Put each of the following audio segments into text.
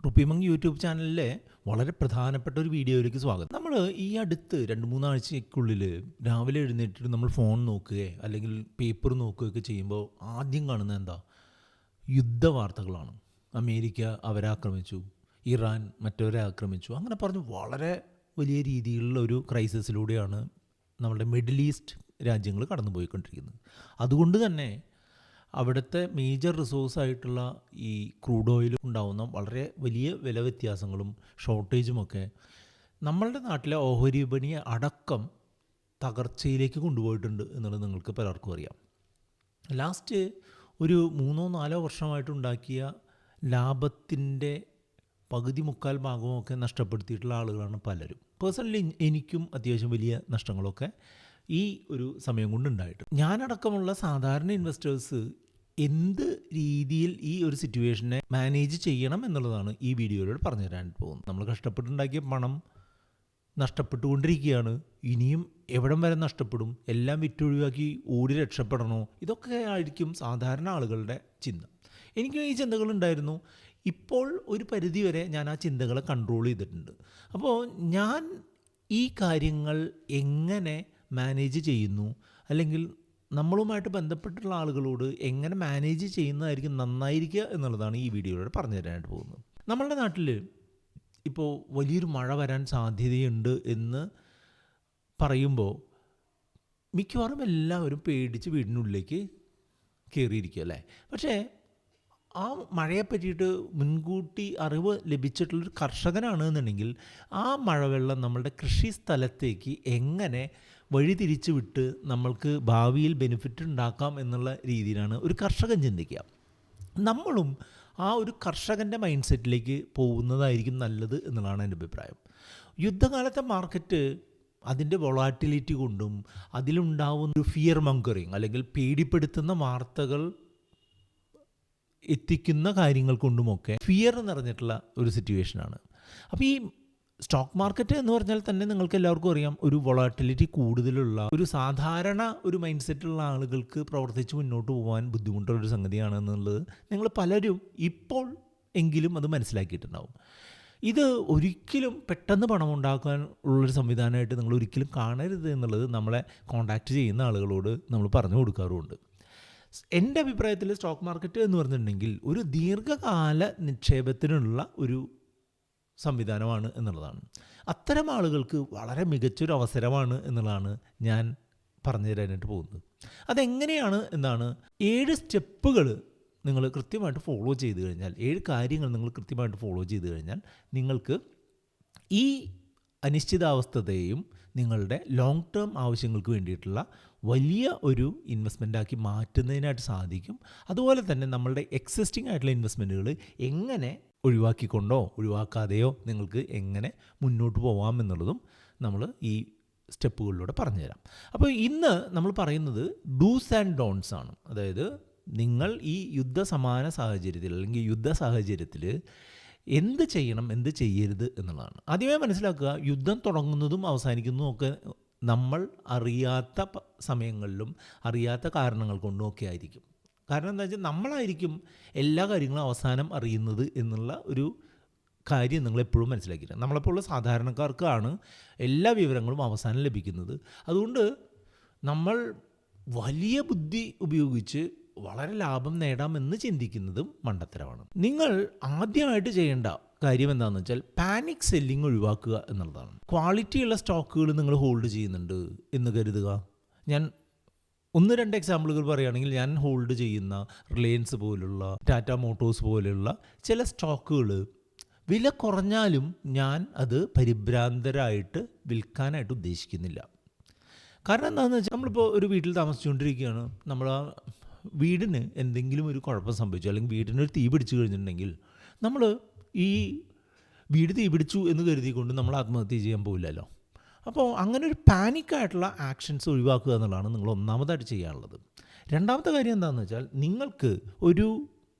റുപ്പിമങ് YouTube ചാനലിലെ വളരെ പ്രധാനപ്പെട്ട ഒരു വീഡിയോയിലേക്ക് സ്വാഗതം. നമ്മൾ ഈ അടുത്ത് 2-3 ആഴ്ചയ്ക്കുള്ളിൽ രാവിലെ എഴുന്നേറ്റിട്ട് നമ്മൾ ഫോൺ നോക്കുകയോ അല്ലെങ്കിൽ പേപ്പർ നോക്കുകയൊക്കെ ചെയ്യുമ്പോൾ ആദ്യം കാണുന്നത് എന്താ? യുദ്ധവാർത്തകളാണ്. അമേരിക്ക അവരെ ആക്രമിച്ചു, ഇറാൻ മറ്റവരെ ആക്രമിച്ചു, അങ്ങനെ പറഞ്ഞ് വളരെ വലിയ രീതിയിലുള്ള ഒരു ക്രൈസിസിലൂടെയാണ് നമ്മുടെ മിഡിൽ ഈസ്റ്റ് രാജ്യങ്ങൾ കടന്നു പോയിക്കൊണ്ടിരിക്കുന്നത്. അതുകൊണ്ട് തന്നെ അവിടുത്തെ മേജർ റിസോഴ്സായിട്ടുള്ള ഈ ക്രൂഡ് ഓയിൽ ഉണ്ടാകുന്ന വളരെ വലിയ വില വ്യത്യാസങ്ങളും ഷോർട്ടേജുമൊക്കെ നമ്മളുടെ നാട്ടിലെ ഓഹരി വിപണിയെ അടക്കം തകർച്ചയിലേക്ക് കൊണ്ടുപോയിട്ടുണ്ട് എന്നുള്ളത് നിങ്ങൾക്ക് പലർക്കും അറിയാം. ലാസ്റ്റ് ഒരു 3-4 വർഷമായിട്ടുണ്ടാക്കിയ ലാഭത്തിൻ്റെ പകുതി മുക്കാൽ ഭാഗമൊക്കെ നഷ്ടപ്പെടുത്തിയിട്ടുള്ള ആളുകളാണ് പലരും. പേഴ്സണലി എനിക്കും അത്യാവശ്യം വലിയ നഷ്ടങ്ങളൊക്കെ ഈ ഒരു സമയം കൊണ്ടുണ്ടായിട്ട്. ഞാനടക്കമുള്ള സാധാരണ ഇൻവെസ്റ്റേഴ്സ് എന്ത് രീതിയിൽ ഈ ഒരു സിറ്റുവേഷനെ മാനേജ് ചെയ്യണം എന്നുള്ളതാണ് ഈ വീഡിയോയിലൂടെ പറഞ്ഞു തരാൻ പോകുന്നത്. നമ്മൾ കഷ്ടപ്പെട്ടുണ്ടാക്കിയ പണം നഷ്ടപ്പെട്ടുകൊണ്ടിരിക്കുകയാണ്. ഇനിയും എവിടം വരെ നഷ്ടപ്പെടും? എല്ലാം വിറ്റൊഴിവാക്കി ഓടി രക്ഷപ്പെടണോ? ഇതൊക്കെ ആയിരിക്കും സാധാരണ ആളുകളുടെ ചിന്ത. എനിക്കും ഈ ചിന്തകളുണ്ടായിരുന്നു. ഇപ്പോൾ ഒരു പരിധിവരെ ഞാൻ ആ ചിന്തകളെ കൺട്രോൾ ചെയ്തിട്ടുണ്ട്. അപ്പോൾ ഞാൻ ഈ കാര്യങ്ങൾ എങ്ങനെ മാനേജ് ചെയ്യുന്നു, അല്ലെങ്കിൽ നമ്മളുമായിട്ട് ബന്ധപ്പെട്ടുള്ള ആളുകളോട് എങ്ങനെ മാനേജ് ചെയ്യുന്നതായിരിക്കും നന്നായിരിക്കുക എന്നുള്ളതാണ് ഈ വീഡിയോയിലൂടെ പറഞ്ഞു തരാനായിട്ട് പോകുന്നത്. നമ്മളുടെ നാട്ടിൽ ഇപ്പോൾ വലിയൊരു മഴ വരാൻ സാധ്യതയുണ്ട് എന്ന് പറയുമ്പോൾ മിക്കവാറും എല്ലാവരും പേടിച്ച് വീടിനുള്ളിലേക്ക് കയറിയിരിക്കുക അല്ലേ. പക്ഷേ ആ മഴയെ പറ്റിയിട്ട് മുൻകൂട്ടി അറിവ് ലഭിച്ചിട്ടുള്ളൊരു കർഷകനാണ് എന്നുണ്ടെങ്കിൽ ആ മഴവെള്ളം നമ്മളുടെ കൃഷി സ്ഥലത്തേക്ക് എങ്ങനെ വഴിതിരിച്ചു വിട്ട് നമ്മൾക്ക് ഭാവിയിൽ ബെനിഫിറ്റ് ഉണ്ടാക്കാം എന്നുള്ള രീതിയിലാണ് ഒരു കർഷകൻ ചിന്തിക്കുക. നമ്മളും ആ ഒരു കർഷകൻ്റെ മൈൻഡ് സെറ്റിലേക്ക് പോകുന്നതായിരിക്കും നല്ലത് എന്നുള്ളതാണ് എൻ്റെ അഭിപ്രായം. യുദ്ധകാലത്തെ മാർക്കറ്റ് അതിൻ്റെ വൊളാറ്റിലിറ്റി കൊണ്ടും അതിലുണ്ടാവുന്ന ഒരു ഫിയർ മങ്കറിങ് അല്ലെങ്കിൽ പേടിപ്പെടുത്തുന്ന വാർത്തകൾ എത്തിക്കുന്ന കാര്യങ്ങൾ കൊണ്ടുമൊക്കെ ഫിയർ നിറഞ്ഞിട്ടുള്ള ഒരു സിറ്റുവേഷനാണ്. അപ്പോൾ ഈ സ്റ്റോക്ക് മാർക്കറ്റ് എന്ന് പറഞ്ഞാൽ തന്നെ നിങ്ങൾക്ക് എല്ലാവർക്കും അറിയാം, ഒരു വൊളാറ്റിലിറ്റി കൂടുതലുള്ള ഒരു സാധാരണ ഒരു മൈൻഡ് സെറ്റുള്ള ആളുകൾക്ക് പ്രവർത്തിച്ച് മുന്നോട്ട് പോകാൻ ബുദ്ധിമുട്ടുള്ളൊരു സംഗതിയാണെന്നുള്ളത് നിങ്ങൾ പലരും ഇപ്പോൾ എങ്കിലും അത് മനസ്സിലാക്കിയിട്ടുണ്ടാവും. ഇത് ഒരിക്കലും പെട്ടെന്ന് പണം ഉണ്ടാക്കാൻ ഉള്ളൊരു സംവിധാനമായിട്ട് നിങ്ങൾ ഒരിക്കലും കാണരുത് എന്നുള്ളത് നമ്മളെ കോൺടാക്റ്റ് ചെയ്യുന്ന ആളുകളോട് നമ്മൾ പറഞ്ഞു കൊടുക്കാറുമുണ്ട്. എൻ്റെ അഭിപ്രായത്തിൽ സ്റ്റോക്ക് മാർക്കറ്റ് എന്ന് പറഞ്ഞിട്ടുണ്ടെങ്കിൽ ഒരു ദീർഘകാല നിക്ഷേപത്തിനുള്ള ഒരു സംവിധാനമാണ് എന്നുള്ളതാണ്. അത്തരം ആളുകൾക്ക് വളരെ മികച്ചൊരു അവസരമാണ് എന്നുള്ളതാണ് ഞാൻ പറഞ്ഞു തരാനായിട്ട് പോകുന്നത്. അതെങ്ങനെയാണ് എന്നാണ് 7 സ്റ്റെപ്പുകൾ നിങ്ങൾ കൃത്യമായിട്ട് ഫോളോ ചെയ്ത് കഴിഞ്ഞാൽ, 7 കാര്യങ്ങൾ നിങ്ങൾ കൃത്യമായിട്ട് ഫോളോ ചെയ്ത് കഴിഞ്ഞാൽ നിങ്ങൾക്ക് ഈ അനിശ്ചിതാവസ്ഥതയും നിങ്ങളുടെ ലോങ് ടേം ആവശ്യങ്ങൾക്ക് വേണ്ടിയിട്ടുള്ള വലിയ ഒരു ഇൻവെസ്റ്റ്മെൻറ്റാക്കി മാറ്റുന്നതിനായിട്ട് സാധിക്കും. അതുപോലെ തന്നെ നമ്മളുടെ എക്സിസ്റ്റിംഗ് ആയിട്ടുള്ള ഇൻവെസ്റ്റ്മെൻറ്റുകൾ എങ്ങനെ ഒഴിവാക്കിക്കൊണ്ടോ ഒഴിവാക്കാതെയോ നിങ്ങൾക്ക് എങ്ങനെ മുന്നോട്ട് പോകാം എന്നുള്ളതും നമ്മൾ ഈ സ്റ്റെപ്പുകളിലൂടെ പറഞ്ഞുതരാം. അപ്പോൾ ഇന്ന് നമ്മൾ പറയുന്നത് ഡൂസ് ആൻഡ് ഡോൺസ് ആണ്. അതായത് നിങ്ങൾ ഈ യുദ്ധസമാന സാഹചര്യത്തിൽ അല്ലെങ്കിൽ യുദ്ധ സാഹചര്യത്തിൽ എന്ത് ചെയ്യണം, എന്ത് ചെയ്യരുത് എന്നുള്ളതാണ്. ആദ്യമേ മനസ്സിലാക്കുക, യുദ്ധം തുടങ്ങുന്നതും അവസാനിക്കുന്നതും ഒക്കെ നമ്മൾ അറിയാത്ത സമയങ്ങളിലും അറിയാത്ത കാരണങ്ങൾ കൊണ്ടുമൊക്കെ ആയിരിക്കും. കാരണം എന്താ വെച്ചാൽ നമ്മളായിരിക്കും എല്ലാ കാര്യങ്ങളും അവസാനം അറിയുന്നത് എന്നുള്ള ഒരു കാര്യം നിങ്ങളെപ്പോഴും മനസ്സിലാക്കിയിട്ടുണ്ട്. നമ്മളെപ്പോലുള്ള സാധാരണക്കാർക്കാണ് എല്ലാ വിവരങ്ങളും അവസാനം ലഭിക്കുന്നത്. അതുകൊണ്ട് നമ്മൾ വലിയ ബുദ്ധി ഉപയോഗിച്ച് വളരെ ലാഭം നേടാമെന്ന് ചിന്തിക്കുന്നതും മണ്ടത്തരമാണ്. നിങ്ങൾ ആദ്യമായിട്ട് ചെയ്യേണ്ട കാര്യം എന്താണെന്ന് വെച്ചാൽ പാനിക് സെല്ലിങ് ഒഴിവാക്കുക എന്നുള്ളതാണ്. ക്വാളിറ്റിയുള്ള സ്റ്റോക്കുകൾ നിങ്ങൾ ഹോൾഡ് ചെയ്യുന്നുണ്ട് എന്ന് കരുതുക. ഞാൻ 1-2 എക്സാമ്പിളുകൾ പറയുകയാണെങ്കിൽ, ഞാൻ ഹോൾഡ് ചെയ്യുന്ന റിലയൻസ് പോലുള്ള, ടാറ്റ മോട്ടോഴ്സ് പോലെയുള്ള ചില സ്റ്റോക്കുകൾ വില കുറഞ്ഞാലും ഞാൻ അത് പരിഭ്രാന്തരായിട്ട് വിൽക്കാനായിട്ട് ഉദ്ദേശിക്കുന്നില്ല. കാരണം എന്താണെന്ന് വെച്ചാൽ, നമ്മളിപ്പോൾ ഒരു വീട്ടിൽ താമസിച്ചുകൊണ്ടിരിക്കുകയാണ്. നമ്മൾ ആ വീടിന് എന്തെങ്കിലും ഒരു കുഴപ്പം സംഭവിച്ചു, അല്ലെങ്കിൽ വീടിനൊരു തീ പിടിച്ചു കഴിഞ്ഞിട്ടുണ്ടെങ്കിൽ നമ്മൾ ഈ വീട് തീ പിടിച്ചു എന്ന് കരുതിക്കൊണ്ട് നമ്മൾ ആത്മഹത്യ ചെയ്യാൻ പോവില്ലല്ലോ. അപ്പോൾ അങ്ങനെ ഒരു പാനിക്കായിട്ടുള്ള ആക്ഷൻസ് ഒഴിവാക്കുക എന്നുള്ളതാണ് നിങ്ങൾ ഒന്നാമതായിട്ട് ചെയ്യാനുള്ളത്. രണ്ടാമത്തെ കാര്യം എന്താണെന്ന് വെച്ചാൽ, നിങ്ങൾക്ക് ഒരു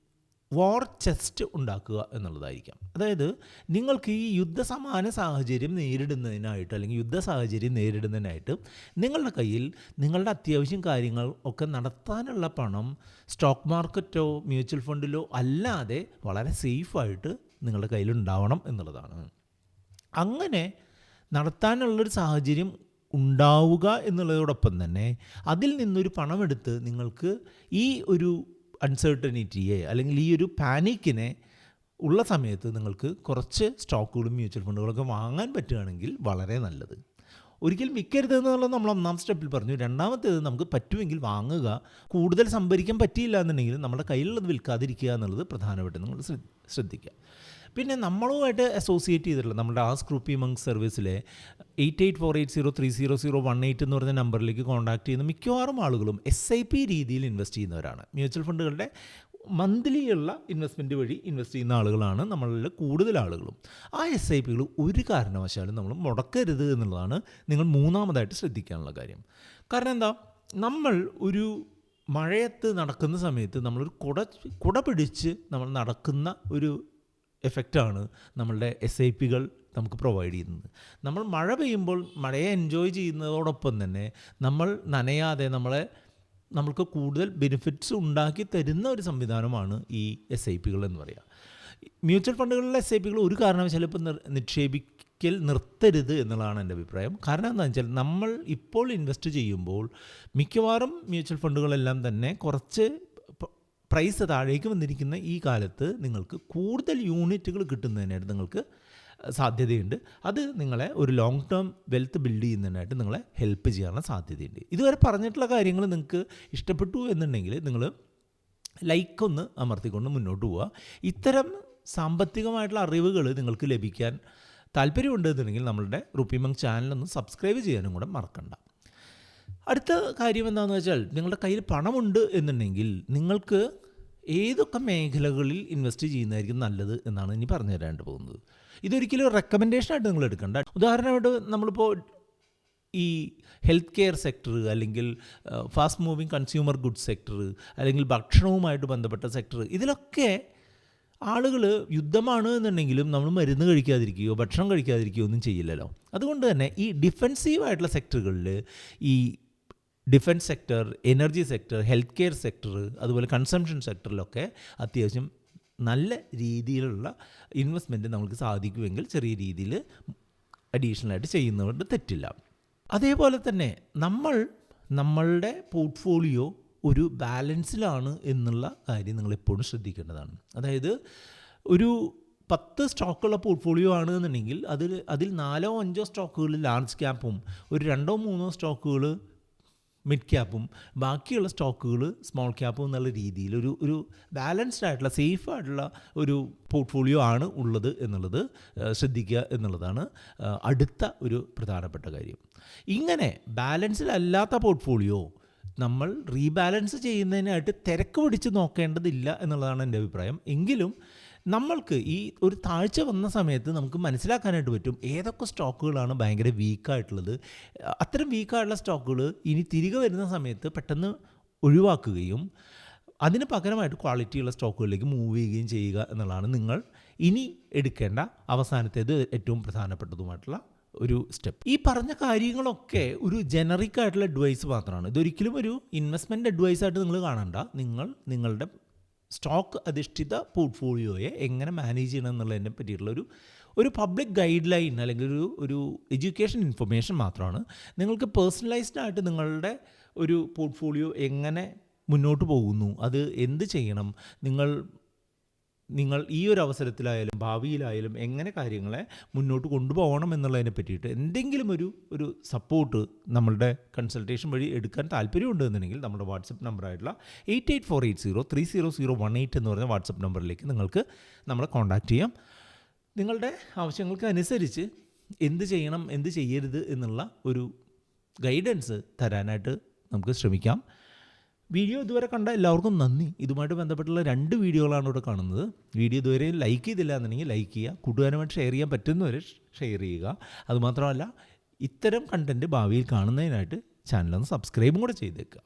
വാർ ചെസ്റ്റ് ഉണ്ടാക്കുക എന്നുള്ളതായിരിക്കാം. അതായത് നിങ്ങൾക്ക് ഈ യുദ്ധസമാന സാഹചര്യം നേരിടുന്നതിനായിട്ട് അല്ലെങ്കിൽ യുദ്ധ സാഹചര്യം നേരിടുന്നതിനായിട്ട് നിങ്ങളുടെ കയ്യിൽ നിങ്ങളുടെ അത്യാവശ്യം കാര്യങ്ങൾ ഒക്കെ നടത്താനുള്ള പണം സ്റ്റോക്ക് മാർക്കറ്റോ മ്യൂച്വൽ ഫണ്ടിലോ അല്ലാതെ വളരെ സേഫായിട്ട് നിങ്ങളുടെ കയ്യിലുണ്ടാവണം എന്നുള്ളതാണ്. അങ്ങനെ നടത്താനുള്ളൊരു സാഹചര്യം ഉണ്ടാവുക എന്നുള്ളതോടൊപ്പം തന്നെ അതിൽ നിന്നൊരു പണമെടുത്ത് നിങ്ങൾക്ക് ഈ ഒരു അൺസർട്ടനിറ്റിയെ അല്ലെങ്കിൽ ഈ ഒരു പാനിക്കിനെ ഉള്ള സമയത്ത് നിങ്ങൾക്ക് കുറച്ച് സ്റ്റോക്കുകളും മ്യൂച്വൽ ഫണ്ടുകളൊക്കെ വാങ്ങാൻ പറ്റുകയാണെങ്കിൽ വളരെ നല്ലത്. ഒരിക്കലും വിൽക്കരുത് എന്നുള്ളത് നമ്മൾ ഒന്നാം സ്റ്റെപ്പിൽ പറഞ്ഞു. രണ്ടാമത്തേത് നമുക്ക് പറ്റുമെങ്കിൽ വാങ്ങുക. കൂടുതൽ സംഭരിക്കാൻ പറ്റിയില്ല എന്നുണ്ടെങ്കിൽ നമ്മുടെ കയ്യിലുള്ളത് വിൽക്കാതിരിക്കുക എന്നുള്ളത് പ്രധാനമായിട്ട് നിങ്ങൾ ശ്രദ്ധിക്കുക. പിന്നെ നമ്മളുമായിട്ട് അസോസിയേറ്റ് ചെയ്തിട്ടുള്ള നമ്മുടെ ആസ്ക് റുപ്പി മങ്ക് സർവീസിലെ 8848030018 എന്ന് പറഞ്ഞ നമ്പറിലേക്ക് കോൺടാക്ട് ചെയ്യുന്ന മിക്കവാറും ആളുകളും SIP രീതിയിൽ ഇൻവെസ്റ്റ് ചെയ്യുന്നവരാണ്. മ്യൂച്വൽ ഫണ്ടുകളുടെ മന്ത്ലിയുള്ള ഇൻവെസ്റ്റ്മെൻറ്റ് വഴി ഇൻവെസ്റ്റ് ചെയ്യുന്ന ആളുകളാണ് നമ്മളിൽ കൂടുതൽ ആളുകളും. ആ SIPകൾ ഒരു കാരണവശാലും നമ്മൾ മുടക്കരുത് എന്നുള്ളതാണ് നിങ്ങൾ മൂന്നാമതായിട്ട് ശ്രദ്ധിക്കാനുള്ള കാര്യം. കാരണം എന്താ, നമ്മൾ ഒരു മഴയത്ത് നടക്കുന്ന സമയത്ത് നമ്മളൊരു കുട പിടിച്ച് നമ്മൾ നടക്കുന്ന ഒരു എഫക്റ്റാണ് നമ്മളുടെ SIPകൾ നമുക്ക് പ്രൊവൈഡ് ചെയ്യുന്നത്. നമ്മൾ മഴ പെയ്യുമ്പോൾ മഴയെ എൻജോയ് ചെയ്യുന്നതോടൊപ്പം തന്നെ നമ്മൾ നനയാതെ നമ്മൾക്ക് കൂടുതൽ ബെനിഫിറ്റ്സ് ഉണ്ടാക്കി തരുന്ന ഒരു സംവിധാനമാണ് ഈ SIPകൾ എന്ന് പറയുക. മ്യൂച്വൽ ഫണ്ടുകളിലെ SIPകൾ ഒരു കാരണവശാലും ഇപ്പോൾ നിക്ഷേപിക്കൽ നിർത്തരുത് എന്നുള്ളതാണ് എൻ്റെ അഭിപ്രായം. കാരണം എന്താണെന്ന് വെച്ചാൽ നമ്മൾ ഇപ്പോൾ ഇൻവെസ്റ്റ് ചെയ്യുമ്പോൾ മിക്കവാറും മ്യൂച്വൽ ഫണ്ടുകളെല്ലാം തന്നെ കുറച്ച് പ്രൈസ് താഴേക്ക് വന്നിരിക്കുന്ന ഈ കാലത്ത് നിങ്ങൾക്ക് കൂടുതൽ യൂണിറ്റുകൾ കിട്ടുന്നതിനായിട്ട് നിങ്ങൾക്ക് സാധ്യതയുണ്ട്. അത് നിങ്ങളെ ഒരു ലോങ് ടേം വെൽത്ത് ബിൽഡ് ചെയ്യുന്നതിനായിട്ട് നിങ്ങളെ ഹെൽപ്പ് ചെയ്യാനുള്ള സാധ്യതയുണ്ട്. ഇതുവരെ പറഞ്ഞിട്ടുള്ള കാര്യങ്ങൾ നിങ്ങൾക്ക് ഇഷ്ടപ്പെട്ടു എന്നുണ്ടെങ്കിൽ നിങ്ങൾ ലൈക്ക് ഒന്ന് അമർത്തിക്കൊണ്ട് മുന്നോട്ട് പോവുക. ഇത്തരം സാമ്പത്തികമായിട്ടുള്ള അറിവുകൾ നിങ്ങൾക്ക് ലഭിക്കാൻ താല്പര്യമുണ്ട് എന്നുണ്ടെങ്കിൽ നമ്മളുടെ റുപ്പി മങ്ക് ചാനലൊന്ന് സബ്സ്ക്രൈബ് ചെയ്യാനും കൂടെ മറക്കണ്ട. അടുത്ത കാര്യം എന്താണെന്ന് വെച്ചാൽ നിങ്ങളുടെ കയ്യിൽ പണമുണ്ട് എന്നുണ്ടെങ്കിൽ നിങ്ങൾക്ക് ഏതൊക്കെ മേഖലകളിൽ ഇൻവെസ്റ്റ് ചെയ്യുന്നതായിരിക്കും നല്ലത് എന്നാണ് ഇനി പറഞ്ഞു തരാണ്ട് പോകുന്നത്. ഇതൊരിക്കലും റെക്കമെൻഡേഷനായിട്ട് നിങ്ങൾ എടുക്കേണ്ട. ഉദാഹരണമായിട്ട് നമ്മളിപ്പോൾ ഈ ഹെൽത്ത് കെയർ സെക്ടർ അല്ലെങ്കിൽ fast moving consumer goods sector അല്ലെങ്കിൽ ഭക്ഷണവുമായിട്ട് ബന്ധപ്പെട്ട സെക്ടർ, ഇതിലൊക്കെ ആളുകൾ യുദ്ധമാണ് എന്നുണ്ടെങ്കിലും നമ്മൾ മരുന്ന് കഴിക്കാതിരിക്കുകയോ ഭക്ഷണം കഴിക്കാതിരിക്കുകയോ ഒന്നും ചെയ്യില്ലല്ലോ. അതുകൊണ്ട് തന്നെ ഈ ഡിഫെൻസീവായിട്ടുള്ള സെക്ടറുകളിൽ ഈ defence sector, energy sector, health care sector, അതുപോലെ കൺസംഷൻ സെക്ടറിലൊക്കെ അത്യാവശ്യം നല്ല രീതിയിലുള്ള ഇൻവെസ്റ്റ്മെൻറ്റ് നമുക്ക് സാധിക്കുമെങ്കിൽ ചെറിയ രീതിയിൽ അഡീഷണലായിട്ട് ചെയ്യുന്നതുകൊണ്ട് തെറ്റില്ല. അതേപോലെ തന്നെ നമ്മളുടെ പോർട്ട്ഫോളിയോ ഒരു ബാലൻസിലാണ് എന്നുള്ള കാര്യം നിങ്ങളെപ്പോഴും ശ്രദ്ധിക്കേണ്ടതാണ്. അതായത് ഒരു 10 സ്റ്റോക്കുള്ള പോർട്ട്ഫോളിയോ ആണ് എന്നുണ്ടെങ്കിൽ അതിൽ 4-5 സ്റ്റോക്കുകൾ ലാർജ് ക്യാപ്പും ഒരു 2-3 സ്റ്റോക്കുകൾ മിഡ് ക്യാപ്പും ബാക്കിയുള്ള സ്റ്റോക്കുകൾ സ്മോൾ ക്യാപ്പും എന്നുള്ള രീതിയിൽ ഒരു ബാലൻസ്ഡ് ആയിട്ടുള്ള സേഫ് ആയിട്ടുള്ള ഒരു പോർട്ട്ഫോളിയോ ആണ് ഉള്ളത് എന്നുള്ളത് ശ്രദ്ധിക്കുക എന്നുള്ളതാണ് അടുത്ത ഒരു പ്രധാനപ്പെട്ട കാര്യം. ഇങ്ങനെ ബാലൻസ്ഡ് അല്ലാത്ത പോർട്ട്ഫോളിയോ നമ്മൾ റീബാലൻസ് ചെയ്യുന്നതിനായിട്ട് തിരക്ക് പിടിച്ച് നോക്കേണ്ടതില്ല എന്നുള്ളതാണ് എൻ്റെ അഭിപ്രായം. എങ്കിലും നമ്മൾക്ക് ഈ ഒരു താഴ്ച വന്ന സമയത്ത് നമുക്ക് മനസ്സിലാക്കാനായിട്ട് പറ്റും ഏതൊക്കെ സ്റ്റോക്കുകളാണ് ഭയങ്കര വീക്കായിട്ടുള്ളത്. അത്തരം വീക്കായിട്ടുള്ള സ്റ്റോക്കുകൾ ഇനി തിരികെ വരുന്ന സമയത്ത് പെട്ടെന്ന് ഒഴിവാക്കുകയും അതിന് പകരമായിട്ട് ക്വാളിറ്റിയുള്ള സ്റ്റോക്കുകളിലേക്ക് മൂവ് ചെയ്യുകയും ചെയ്യുക എന്നുള്ളതാണ് നിങ്ങൾ ഇനി എടുക്കേണ്ട അവസാനത്തേത് ഏറ്റവും പ്രധാനപ്പെട്ടതുമായിട്ടുള്ള ഒരു സ്റ്റെപ്പ്. ഈ പറഞ്ഞ കാര്യങ്ങളൊക്കെ ഒരു ജനറിക് ആയിട്ടുള്ള അഡ്വൈസ് മാത്രമാണ്. ഇതൊരിക്കലും ഒരു ഇൻവെസ്റ്റ്മെൻറ്റ് അഡ്വൈസായിട്ട് നിങ്ങൾ കാണണ്ട. നിങ്ങളുടെ സ്റ്റോക്ക് അധിഷ്ഠിത പോർട്ട്ഫോളിയോയെ എങ്ങനെ മാനേജ് ചെയ്യണം എന്നുള്ളതിനെ പറ്റിയിട്ടുള്ള ഒരു പബ്ലിക് ഗൈഡ് ലൈൻ അല്ലെങ്കിൽ ഒരു എഡ്യൂക്കേഷൻ ഇൻഫർമേഷൻ മാത്രമാണ്. നിങ്ങൾക്ക് പേഴ്സണലൈസ്ഡ് ആയിട്ട് നിങ്ങളുടെ ഒരു പോർട്ട്ഫോളിയോ എങ്ങനെ മുന്നോട്ട് പോകുന്നു, അത് എന്ത് ചെയ്യണം, നിങ്ങൾ ഈ ഒരു അവസരത്തിലായാലും ഭാവിയിലായാലും എങ്ങനെ കാര്യങ്ങളെ മുന്നോട്ട് കൊണ്ടുപോകണം എന്നുള്ളതിനെ പറ്റിയിട്ട് എന്തെങ്കിലും ഒരു സപ്പോർട്ട് നമ്മളുടെ കൺസൾട്ടേഷൻ വഴി എടുക്കാൻ താല്പര്യമുണ്ട് എന്നുണ്ടെങ്കിൽ നമ്മുടെ വാട്സപ്പ് നമ്പറായിട്ടുള്ള 8848030018 എന്ന് പറഞ്ഞ വാട്സപ്പ് നമ്പറിലേക്ക് നിങ്ങൾക്ക് നമ്മളെ കോൺടാക്റ്റ് ചെയ്യാം. നിങ്ങളുടെ ആവശ്യങ്ങൾക്ക് അനുസരിച്ച് എന്ത് ചെയ്യണം എന്ത് ചെയ്യരുത് എന്നുള്ള ഒരു ഗൈഡൻസ് തരാനായിട്ട് നമുക്ക് ശ്രമിക്കാം. വീഡിയോ ഇതുവരെ കണ്ട എല്ലാവർക്കും നന്ദി. ഇതുമായിട്ട് ബന്ധപ്പെട്ടുള്ള 2 വീഡിയോകളാണ് ഇവിടെ കാണുന്നത്. വീഡിയോ ഇതുവരെ ലൈക്ക് ചെയ്തില്ല എന്നുണ്ടെങ്കിൽ ലൈക്ക് ചെയ്യുക, കൂട്ടുകാരുമായിട്ട് ഷെയർ ചെയ്യാൻ പറ്റുന്നവരെ ഷെയർ ചെയ്യുക. അതുമാത്രമല്ല ഇത്തരം കണ്ടൻറ്റ് ഭാവിയിൽ കാണുന്നതിനായിട്ട് ചാനലൊന്ന് സബ്സ്ക്രൈബും കൂടെ ചെയ്തേക്കുക.